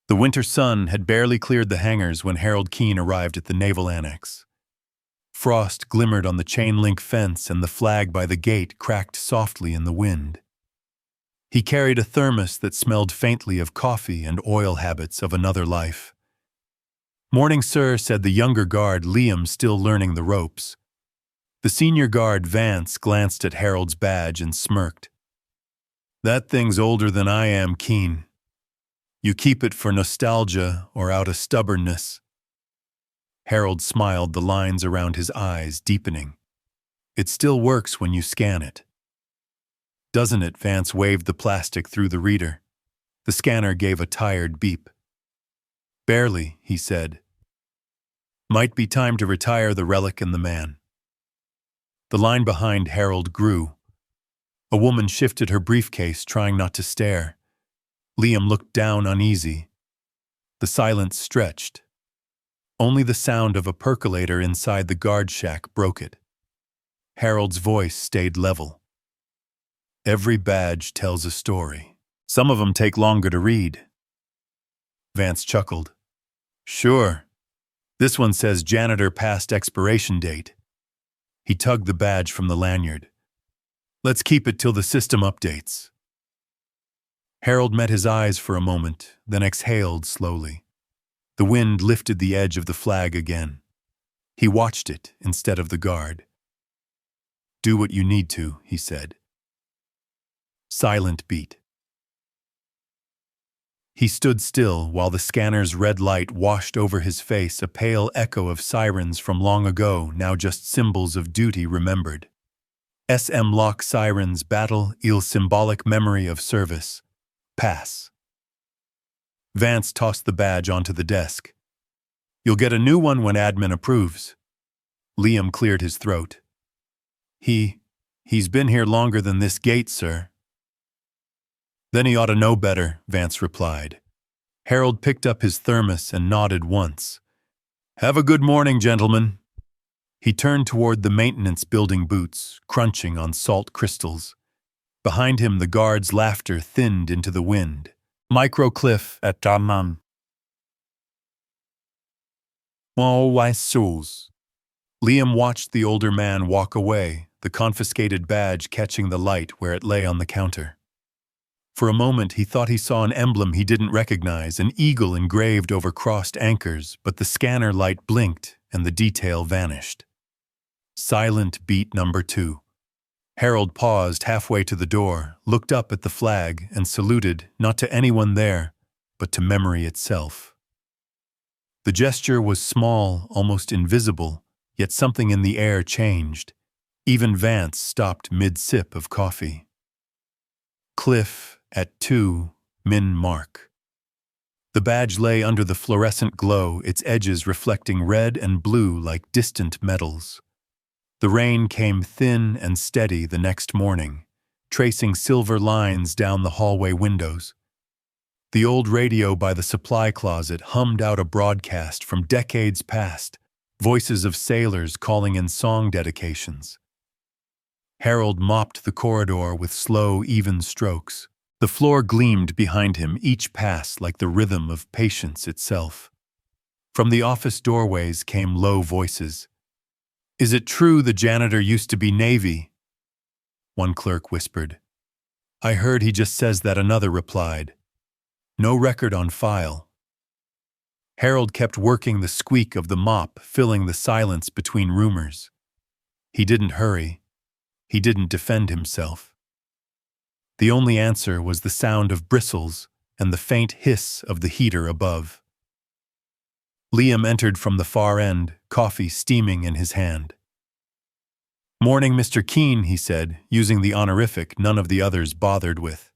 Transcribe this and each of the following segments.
The winter sun had barely cleared the hangars when Harold Keene arrived at the naval annex. Frost glimmered on the chain-link fence and the flag by the gate cracked softly in the wind. He carried a thermos that smelled faintly of coffee and oil habits of another life. "Morning, sir," said the younger guard, Liam, still learning the ropes. The senior guard, Vance, glanced at Harold's badge and smirked. "That thing's older than I am, Keene. You keep it for nostalgia or out of stubbornness." Harold smiled, the lines around his eyes deepening. "It still works when you scan it." "Doesn't it?" Vance waved the plastic through the reader. The scanner gave a tired beep. "Barely," he said. "Might be time to retire the relic and the man." The line behind Harold grew. A woman shifted her briefcase, trying not to stare. Liam looked down, uneasy. The silence stretched. Only the sound of a percolator inside the guard shack broke it. Harold's voice stayed level. "Every badge tells a story. Some of them take longer to read." Vance chuckled. "Sure. This one says Janitor past expiration date." He tugged the badge from the lanyard. "Let's keep it till the system updates." Harold met his eyes for a moment, then exhaled slowly. The wind lifted the edge of the flag again. He watched it instead of the guard. "Do what you need to," he said. Silent beat. He stood still while the scanner's red light washed over his face, a pale echo of sirens from long ago, now just symbols of duty remembered. SM lock sirens, battle, il symbolic memory of service. Pass. Vance tossed the badge onto the desk. "You'll get a new one when admin approves." Liam cleared his throat. He's been here longer than this gate, sir." "Then he ought to know better," Vance replied. Harold picked up his thermos and nodded once. "Have a good morning, gentlemen." He turned toward the maintenance building, boots crunching on salt crystals. Behind him, the guard's laughter thinned into the wind. "Microcliff at Daman. Oh, why souls." Liam watched the older man walk away, the confiscated badge catching the light where it lay on the counter. For a moment he thought he saw an emblem he didn't recognize, an eagle engraved over crossed anchors, but the scanner light blinked and the detail vanished. Silent beat number 2. Harold paused halfway to the door, looked up at the flag, and saluted, not to anyone there, but to memory itself. The gesture was small, almost invisible, yet something in the air changed. Even Vance stopped mid-sip of coffee. Cliff at 2, min mark. The badge lay under the fluorescent glow, its edges reflecting red and blue like distant metals. The rain came thin and steady the next morning, tracing silver lines down the hallway windows. The old radio by the supply closet hummed out a broadcast from decades past, voices of sailors calling in song dedications. Harold mopped the corridor with slow, even strokes. The floor gleamed behind him, each pass like the rhythm of patience itself. From the office doorways came low voices. "Is it true the janitor used to be Navy?" One clerk whispered. "I heard he just says that," another replied. "No record on file." Harold kept working the squeak of the mop, filling the silence between rumors. He didn't hurry. He didn't defend himself. The only answer was the sound of bristles and the faint hiss of the heater above. Liam entered from the far end, coffee steaming in his hand. "Morning, Mr. Keene," he said, using the honorific none of the others bothered with.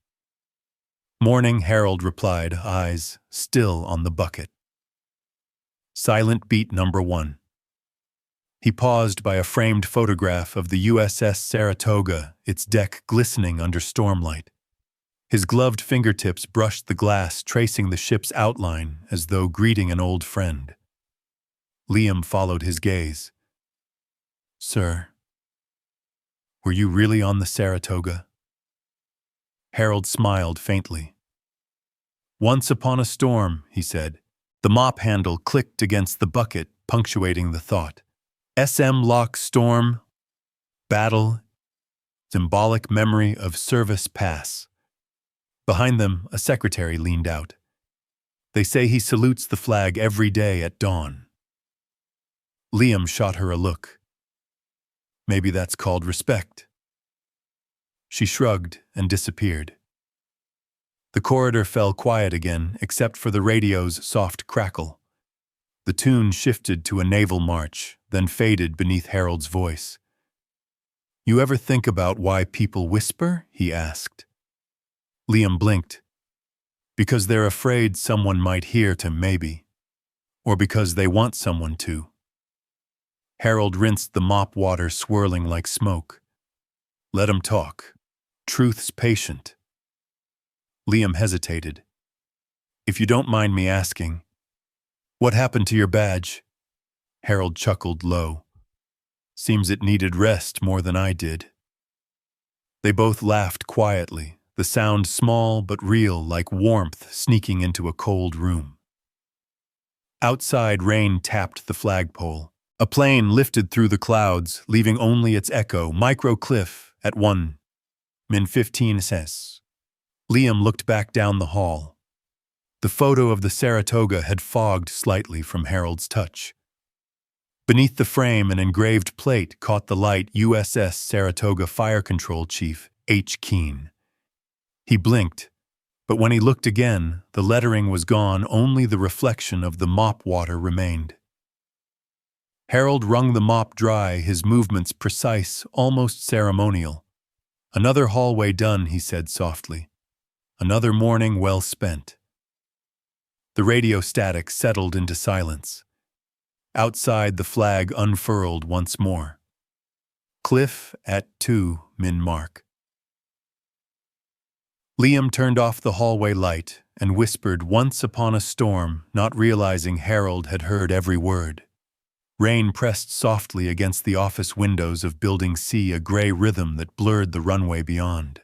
"Morning," Harold replied, eyes still on the bucket. Silent beat number 1. He paused by a framed photograph of the USS Saratoga, its deck glistening under stormlight. His gloved fingertips brushed the glass, tracing the ship's outline as though greeting an old friend. Liam followed his gaze. "Sir, were you really on the Saratoga?" Harold smiled faintly. Once upon a storm, he said. The mop handle clicked against the bucket, punctuating the thought. SM lock storm, battle, symbolic memory of service pass. Behind them, a secretary leaned out. They say he salutes the flag every day at dawn. Liam shot her a look. Maybe that's called respect. She shrugged and disappeared. The corridor fell quiet again, except for the radio's soft crackle. The tune shifted to a naval march, then faded beneath Harold's voice. You ever think about why people whisper? He asked. Liam blinked. Because they're afraid someone might hear to maybe. Or because they want someone to. Harold rinsed the mop water swirling like smoke. Let 'em talk. Truth's patient. Liam hesitated. If you don't mind me asking, what happened to your badge? Harold chuckled low. Seems it needed rest more than I did. They both laughed quietly, the sound small but real, like warmth sneaking into a cold room. Outside, rain tapped the flagpole. A plane lifted through the clouds, leaving only its echo, micro cliff, at 1:15 cents. Liam looked back down the hall. The photo of the Saratoga had fogged slightly from Harold's touch. Beneath the frame, an engraved plate caught the light USS Saratoga Fire Control Chief H. Keene. He blinked, but when he looked again, the lettering was gone, only the reflection of the mop water remained. Harold wrung the mop dry, his movements precise, almost ceremonial. Another hallway done, he said softly. Another morning well spent. The radio static settled into silence. Outside, the flag unfurled once more. Cliff at 2:00 mark. Liam turned off the hallway light and whispered once upon a storm, not realizing Harold had heard every word. Rain pressed softly against the office windows of Building C, a gray rhythm that blurred the runway beyond.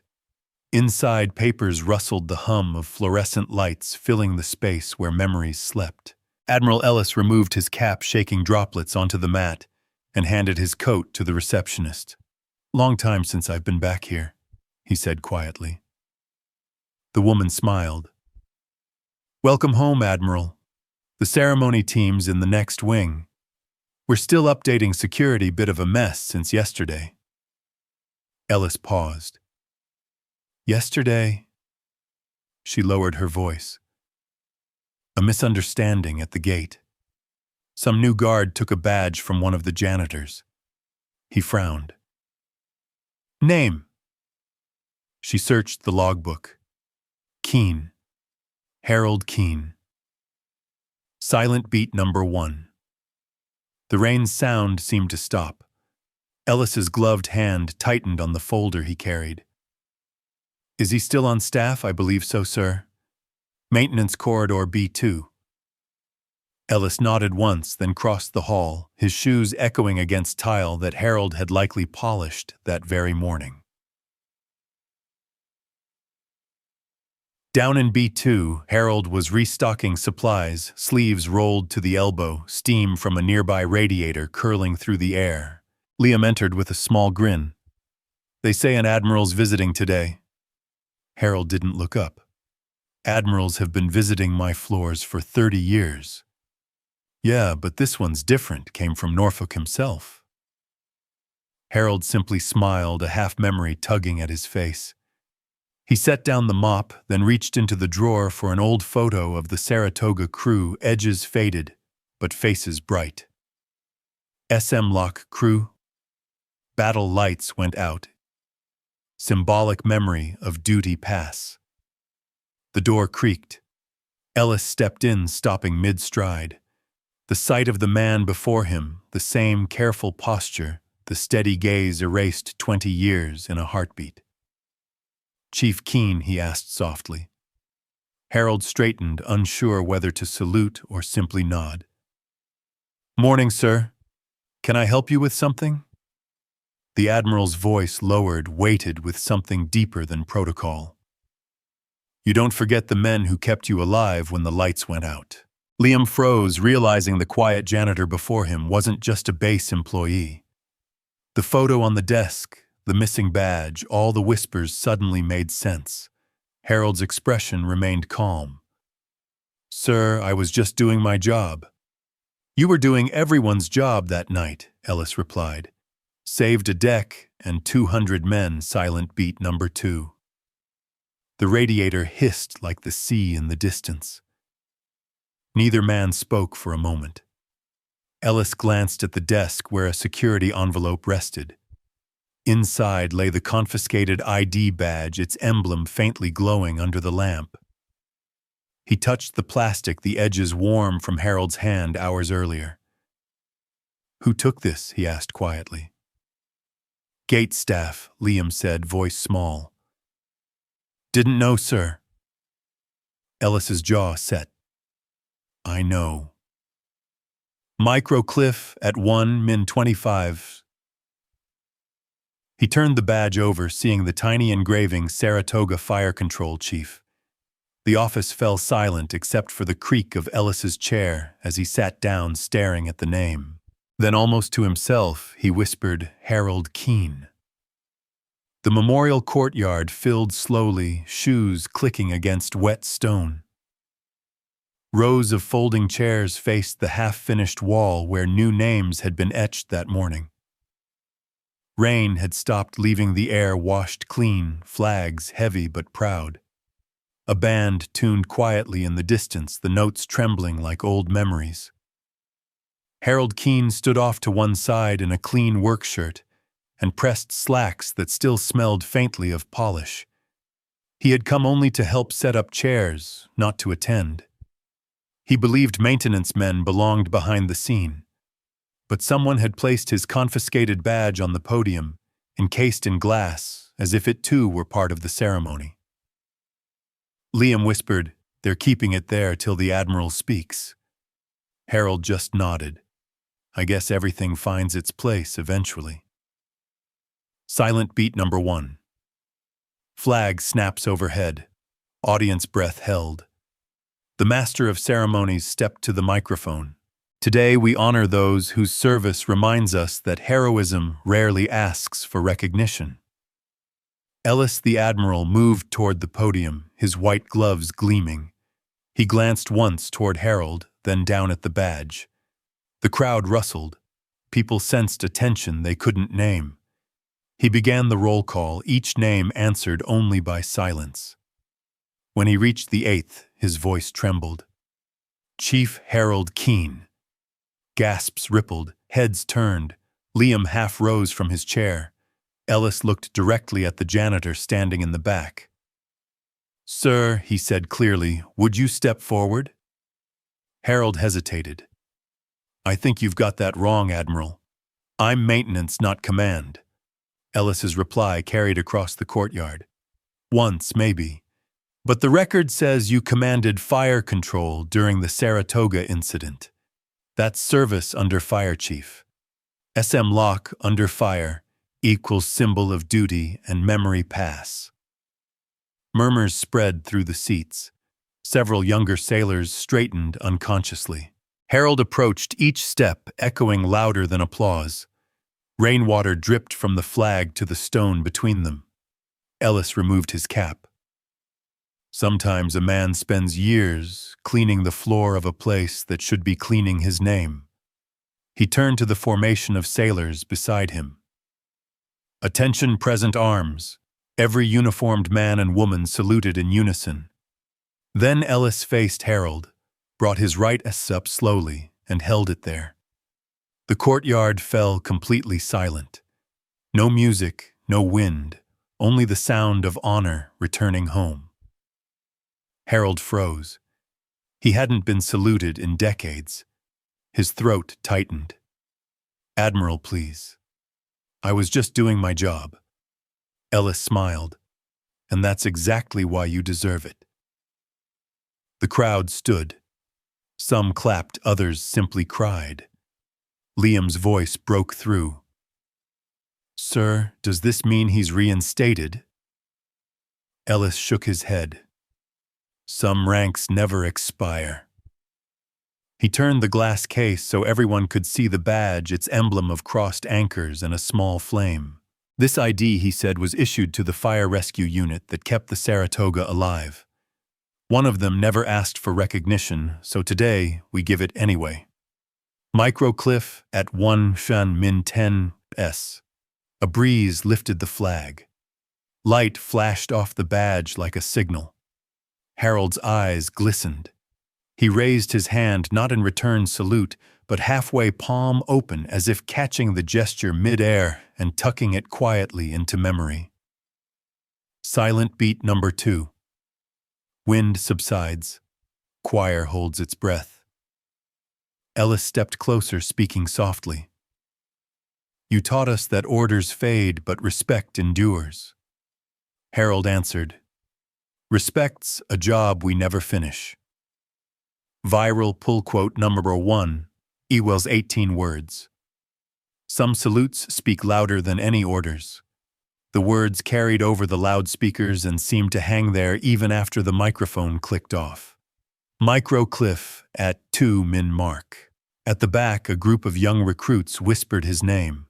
Inside, papers rustled, the hum of fluorescent lights filling the space where memories slept. Admiral Ellis removed his cap, shaking droplets onto the mat, and handed his coat to the receptionist. Long time since I've been back here, he said quietly. The woman smiled. Welcome home, Admiral. The ceremony team's in the next wing. We're still updating security, bit of a mess since yesterday. Ellis paused. Yesterday? She lowered her voice. A misunderstanding at the gate. Some new guard took a badge from one of the janitors. He frowned. Name? She searched the logbook. Keene. Harold Keene. Silent beat number 1. The rain's sound seemed to stop. Ellis's gloved hand tightened on the folder he carried. Is he still on staff? I believe so, sir. Maintenance corridor B2. Ellis nodded once, then crossed the hall, his shoes echoing against tile that Harold had likely polished that very morning. Down in B2, Harold was restocking supplies, sleeves rolled to the elbow, steam from a nearby radiator curling through the air. Liam entered with a small grin. They say an admiral's visiting today. Harold didn't look up. Admirals have been visiting my floors for 30 years. Yeah, but this one's different, came from Norfolk himself. Harold simply smiled, a half-memory tugging at his face. He set down the mop, then reached into the drawer for an old photo of the Saratoga crew, edges faded, but faces bright. SM Lock crew. Battle lights went out. Symbolic memory of duty pass. The door creaked. Ellis stepped in, stopping mid-stride. The sight of the man before him, the same careful posture, the steady gaze erased 20 years in a heartbeat. Chief Keene, he asked softly. Harold straightened, unsure whether to salute or simply nod. Morning, sir. Can I help you with something? The Admiral's voice lowered, weighted with something deeper than protocol. You don't forget the men who kept you alive when the lights went out. Liam froze, realizing the quiet janitor before him wasn't just a base employee. The photo on the desk, the missing badge, all the whispers suddenly made sense. Harold's expression remained calm. "Sir, I was just doing my job." "You were doing everyone's job that night," Ellis replied. "Saved a deck and 200 men," silent beat number 2. The radiator hissed like the sea in the distance. Neither man spoke for a moment. Ellis glanced at the desk where a security envelope rested. Inside lay the confiscated ID badge, its emblem faintly glowing under the lamp. He touched the plastic, the edges warm from Harold's hand hours earlier. "Who took this?" he asked quietly. "Gate staff," Liam said, voice small. "Didn't know, sir." Ellis's jaw set. "I know." "Micro Cliff at 1-25. He turned the badge over, seeing the tiny engraving Saratoga Fire Control Chief. The office fell silent except for the creak of Ellis's chair as he sat down staring at the name. Then almost to himself, he whispered, "Harold Keene." The memorial courtyard filled slowly, shoes clicking against wet stone. Rows of folding chairs faced the half-finished wall where new names had been etched that morning. Rain had stopped, leaving the air washed clean, flags heavy but proud. A band tuned quietly in the distance, the notes trembling like old memories. Harold Keene stood off to one side in a clean work shirt and pressed slacks that still smelled faintly of polish. He had come only to help set up chairs, not to attend. He believed maintenance men belonged behind the scene. But someone had placed his confiscated badge on the podium, encased in glass, as if it too were part of the ceremony. Liam whispered, "They're keeping it there till the Admiral speaks." Harold just nodded. "I guess everything finds its place eventually." Silent beat number 1. Flag snaps overhead. Audience breath held. The master of ceremonies stepped to the microphone. "Today we honor those whose service reminds us that heroism rarely asks for recognition." Ellis the Admiral moved toward the podium, his white gloves gleaming. He glanced once toward Harold, then down at the badge. The crowd rustled. People sensed a tension they couldn't name. He began the roll call, each name answered only by silence. When he reached the 8th, his voice trembled. "Chief Harold Keene." Gasps rippled, heads turned. Liam half rose from his chair. Ellis looked directly at the janitor standing in the back. "Sir," he said clearly, "would you step forward?" Harold hesitated. "I think you've got that wrong, Admiral. I'm maintenance, not command." Ellis's reply carried across the courtyard. "Once, maybe. But the record says you commanded fire control during the Saratoga incident. That's service under fire chief. SM lock under fire equals symbol of duty and memory pass." Murmurs spread through the seats. Several younger sailors straightened unconsciously. Harold approached, each step echoing louder than applause. Rainwater dripped from the flag to the stone between them. Ellis removed his cap. "Sometimes a man spends years cleaning the floor of a place that should be cleaning his name." He turned to the formation of sailors beside him. "Attention, present arms." Every uniformed man and woman saluted in unison. Then Ellis faced Harold, brought his right S up slowly, and held it there. The courtyard fell completely silent. No music, no wind, only the sound of honor returning home. Harold froze. He hadn't been saluted in decades. His throat tightened. "Admiral, please. I was just doing my job." Ellis smiled. "And that's exactly why you deserve it." The crowd stood. Some clapped, others simply cried. Liam's voice broke through. "Sir, does this mean he's reinstated?" Ellis shook his head. Some ranks never expire. He turned the glass case so everyone could see the badge, its emblem of crossed anchors and a small flame. This ID, he said, was issued to the fire rescue unit that kept the Saratoga alive. One of them never asked for recognition, so today we give it anyway. Microcliff at 1 Shan Min 10 S. A breeze lifted the flag. Light flashed off the badge like a signal. Harold's eyes glistened. He raised his hand not in return salute, but halfway palm open as if catching the gesture mid-air and tucking it quietly into memory. Silent beat number 2. Wind subsides. Choir holds its breath. Ellis stepped closer, speaking softly. You taught us that orders fade, but respect endures. Harold answered, Respect's a job we never finish. Viral pull quote number 1, Ewell's 18 words. Some salutes speak louder than any orders. The words carried over the loudspeakers and seemed to hang there even after the microphone clicked off. Microcliff at 2 Min Mark. At the back, a group of young recruits whispered his name.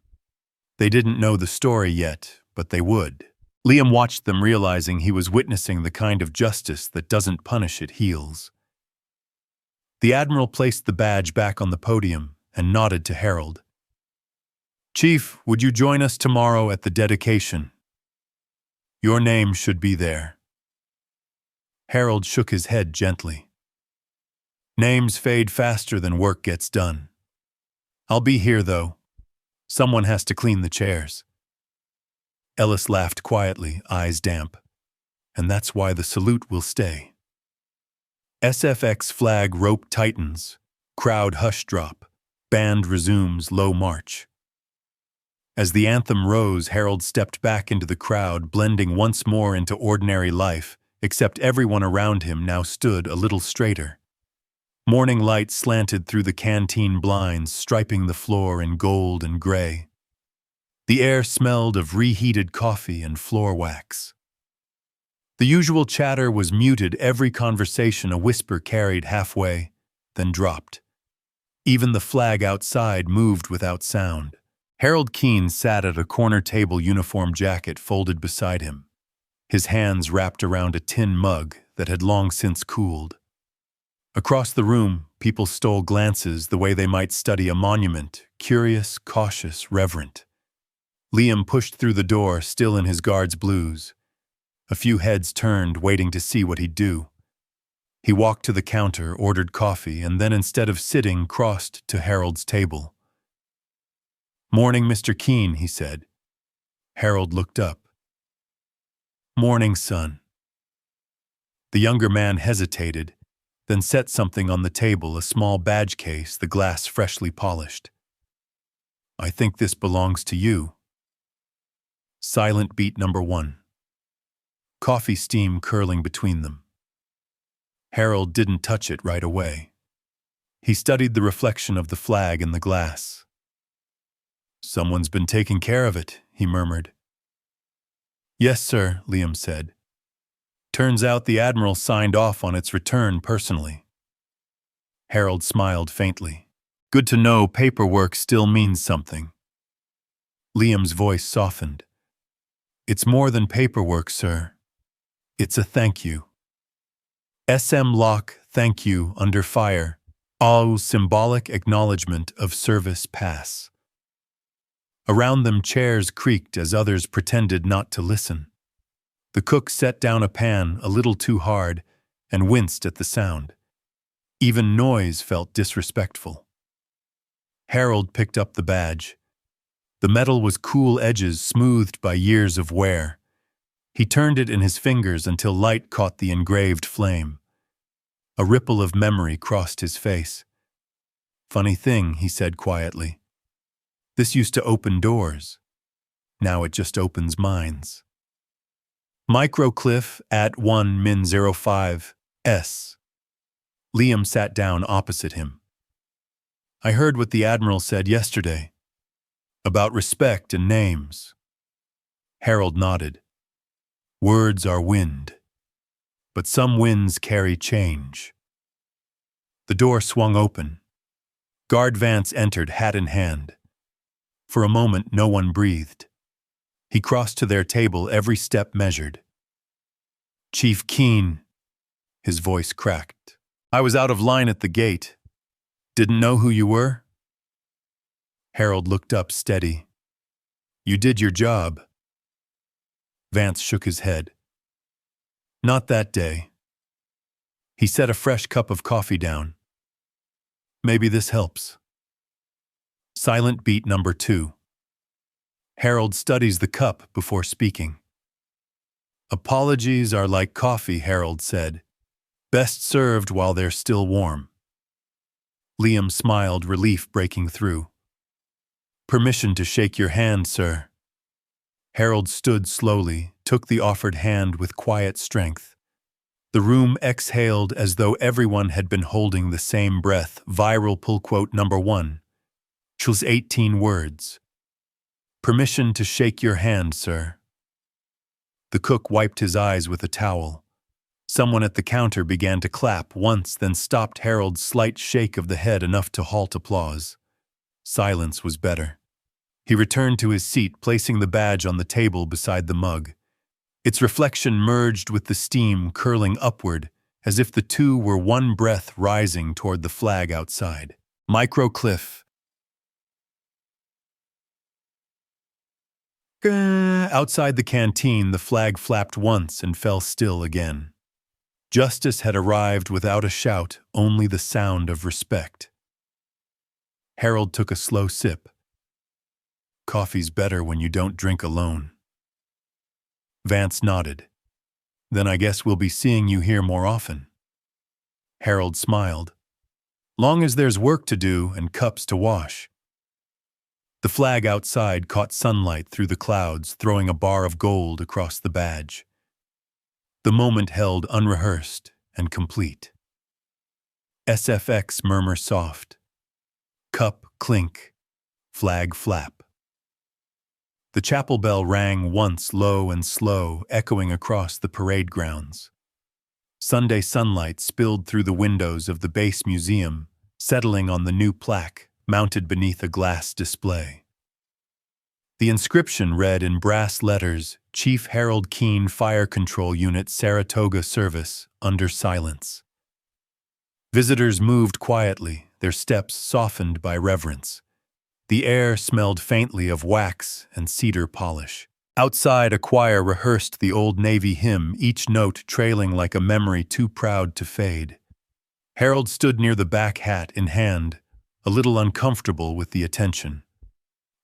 They didn't know the story yet, but they would. Liam watched them, realizing he was witnessing the kind of justice that doesn't punish, it heals. The Admiral placed the badge back on the podium and nodded to Harold. Chief, would you join us tomorrow at the dedication? Your name should be there. Harold shook his head gently. Names fade faster than work gets done. I'll be here, though. Someone has to clean the chairs. Ellis laughed quietly, eyes damp. And that's why the salute will stay. SFX flag rope tightens. Crowd hush drop. Band resumes low march. As the anthem rose, Harold stepped back into the crowd, blending once more into ordinary life, except everyone around him now stood a little straighter. Morning light slanted through the canteen blinds, striping the floor in gold and gray. The air smelled of reheated coffee and floor wax. The usual chatter was muted, every conversation a whisper carried halfway, then dropped. Even the flag outside moved without sound. Harold Keene sat at a corner table, uniform jacket folded beside him, his hands wrapped around a tin mug that had long since cooled. Across the room, people stole glances the way they might study a monument, curious, cautious, reverent. Liam pushed through the door, still in his guard's blues. A few heads turned, waiting to see what he'd do. He walked to the counter, ordered coffee, and then instead of sitting, crossed to Harold's table. Morning, Mr. Keene, he said. Harold looked up. Morning, son. The younger man hesitated, then set something on the table, a small badge case, the glass freshly polished. I think this belongs to you. Silent beat number 1. Coffee steam curling between them. Harold didn't touch it right away. He studied the reflection of the flag in the glass. Someone's been taking care of it, he murmured. Yes, sir, Liam said. Turns out the Admiral signed off on its return personally. Harold smiled faintly. Good to know paperwork still means something. Liam's voice softened. It's more than paperwork, sir. It's a thank you. SM Lock, thank you, under fire. All symbolic acknowledgement of service pass. Around them chairs creaked as others pretended not to listen. The cook set down a pan a little too hard and winced at the sound. Even noise felt disrespectful. Harold picked up the badge. The metal was cool edges smoothed by years of wear. He turned it in his fingers until light caught the engraved flame. A ripple of memory crossed his face. Funny thing, he said quietly. This used to open doors. Now it just opens minds. Microcliff at 1 Min 05 S. Liam sat down opposite him. I heard what the Admiral said yesterday. About respect and names. Harold nodded. Words are wind. but some winds carry change. The door swung open. Guard Vance entered, hat in hand. For a moment, no one breathed. He crossed to their table, every step measured. "Chief Keene," his voice cracked. "I was out of line at the gate. Didn't know who you were?" Harold looked up, steady. "You did your job." Vance shook his head. "Not that day." He set a fresh cup of coffee down. "Maybe this helps." Silent beat number 2. Harold studies the cup before speaking. "Apologies are like coffee," Harold said. "Best served while they're still warm." Liam smiled, relief breaking through. "Permission to shake your hand, sir." Harold stood slowly, took the offered hand with quiet strength. The room exhaled as though everyone had been holding the same breath. Viral pull quote number 1. Chose 18 words. "Permission to shake your hand, sir." The cook wiped his eyes with a towel. Someone at the counter began to clap once, then stopped Harold's slight shake of the head enough to halt applause. Silence was better. He returned to his seat, placing the badge on the table beside the mug. Its reflection merged with the steam curling upward, as if the two were one breath rising toward the flag outside. Microcliff. Outside the canteen, the flag flapped once and fell still again. Justice had arrived without a shout, only the sound of respect. Harold took a slow sip. "Coffee's better when you don't drink alone." Vance nodded. "Then I guess we'll be seeing you here more often." Harold smiled. "Long as there's work to do and cups to wash." The flag outside caught sunlight through the clouds, throwing a bar of gold across the badge. The moment held unrehearsed and complete. SFX murmur soft. Cup clink. Flag flap. The chapel bell rang once, low and slow, echoing across the parade grounds. Sunday sunlight spilled through the windows of the base museum, settling on the new plaque mounted beneath a glass display. The inscription read in brass letters, "Chief Harold Keene, Fire Control Unit, Saratoga Service, under silence." Visitors moved quietly, their steps softened by reverence. The air smelled faintly of wax and cedar polish. Outside, a choir rehearsed the Old Navy hymn, each note trailing like a memory too proud to fade. Harold stood near the back, hat in hand, a little uncomfortable with the attention.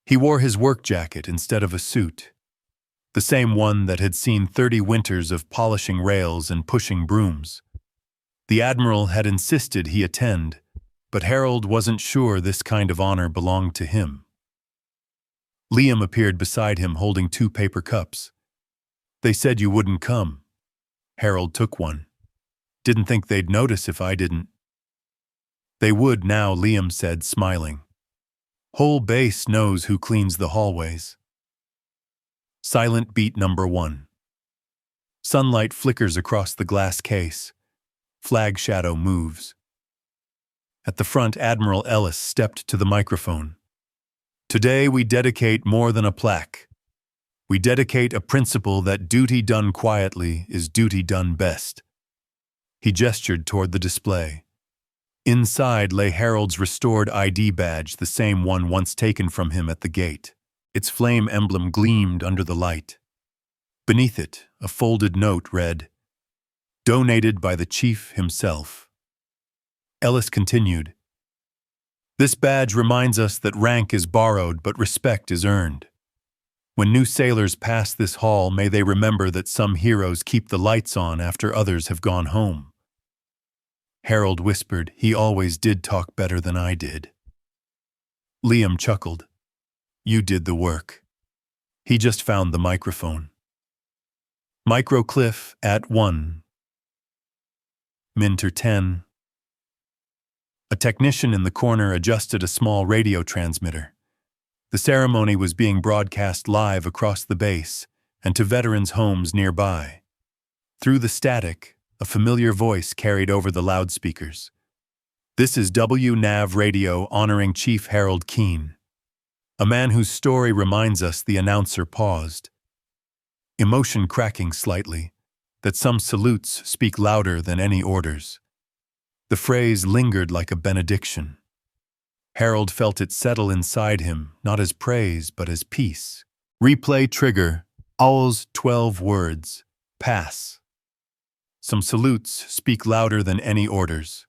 He wore his work jacket instead of a suit, the same one that had seen 30 winters of polishing rails and pushing brooms. The Admiral had insisted he attend, but Harold wasn't sure this kind of honor belonged to him. Liam appeared beside him holding 2 paper cups. "They said you wouldn't come." Harold took one. "Didn't think they'd notice if I didn't." "They would now," Liam said, smiling. "Whole base knows who cleans the hallways." Silent beat number 1. Sunlight flickers across the glass case. Flag shadow moves. At the front, Admiral Ellis stepped to the microphone. "Today we dedicate more than a plaque. We dedicate a principle that duty done quietly is duty done best." He gestured toward the display. Inside lay Harold's restored ID badge, the same one once taken from him at the gate. Its flame emblem gleamed under the light. Beneath it, a folded note read, "Donated by the Chief himself." Ellis continued, "This badge reminds us that rank is borrowed but respect is earned. When new sailors pass this hall, may they remember that some heroes keep the lights on after others have gone home." Harold whispered, "He always did talk better than I did." Liam chuckled. "You did the work." He just found the microphone. Microcliff at 1. Minter 10. A technician in the corner adjusted a small radio transmitter. The ceremony was being broadcast live across the base and to veterans' homes nearby. Through the static, A familiar voice carried over the loudspeakers. "This is WNAV Radio honoring Chief Harold Keene." A man whose story reminds us, the announcer paused, emotion cracking slightly, that some salutes speak louder than any orders. The phrase lingered like a benediction. Harold felt it settle inside him, not as praise, but as peace. Replay trigger, Owl's 12 words, pass. Some salutes speak louder than any orders.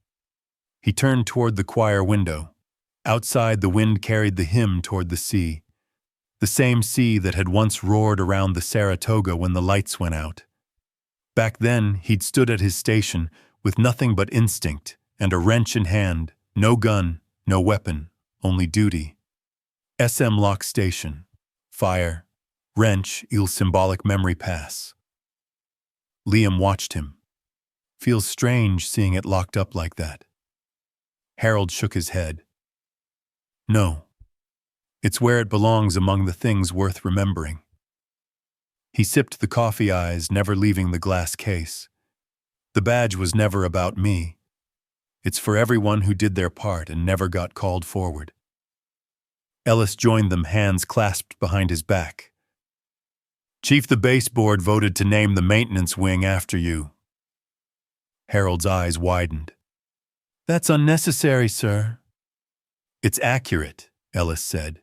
He turned toward the choir window. Outside, the wind carried the hymn toward the sea. The same sea that had once roared around the Saratoga when the lights went out. Back then, he'd stood at his station with nothing but instinct and a wrench in hand, no gun, no weapon, only duty. SM lock station. Fire. Wrench, il symbolic memory pass. Liam watched him. Feels strange seeing it locked up like that. Harold shook his head. No. It's where it belongs, among the things worth remembering. He sipped the coffee, eyes never leaving the glass case. The badge was never about me. It's for everyone who did their part and never got called forward. Ellis joined them, hands clasped behind his back. "Chief, the base board voted to name the maintenance wing after you." Harold's eyes widened. "That's unnecessary, sir." "It's accurate," Ellis said.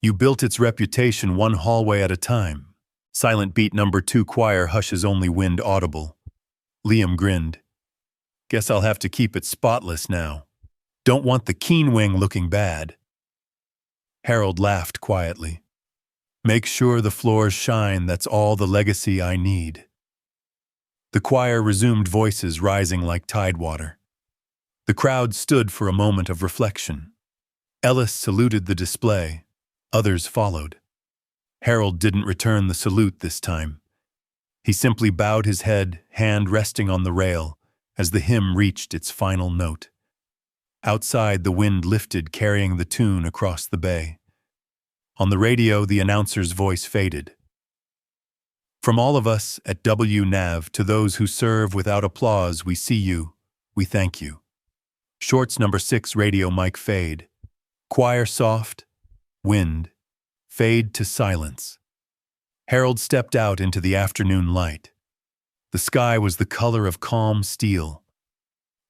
"You built its reputation one hallway at a time." Silent beat number 2 choir hushes, only wind audible. Liam grinned. "Guess I'll have to keep it spotless now. Don't want the Keene wing looking bad." Harold laughed quietly. "Make sure the floors shine, that's all the legacy I need." The choir resumed, voices rising like tidewater. The crowd stood for a moment of reflection. Ellis saluted the display. Others followed. Harold didn't return the salute this time. He simply bowed his head, hand resting on the rail, as the hymn reached its final note. Outside, the wind lifted, carrying the tune across the bay. On the radio, the announcer's voice faded. "From all of us at WNAV to those who serve without applause, we see you, we thank you." Shorts number 6 radio mic fade. Choir soft, wind, fade to silence. Harold stepped out into the afternoon light. The sky was the color of calm steel.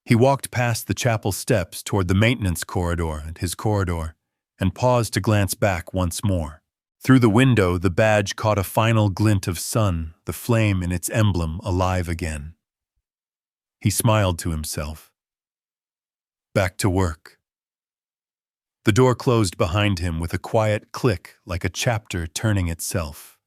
He walked past the chapel steps toward the maintenance corridor and his corridor, and paused to glance back once more. Through the window, the badge caught a final glint of sun, the flame in its emblem alive again. He smiled to himself. Back to work. The door closed behind him with a quiet click, like a chapter turning itself.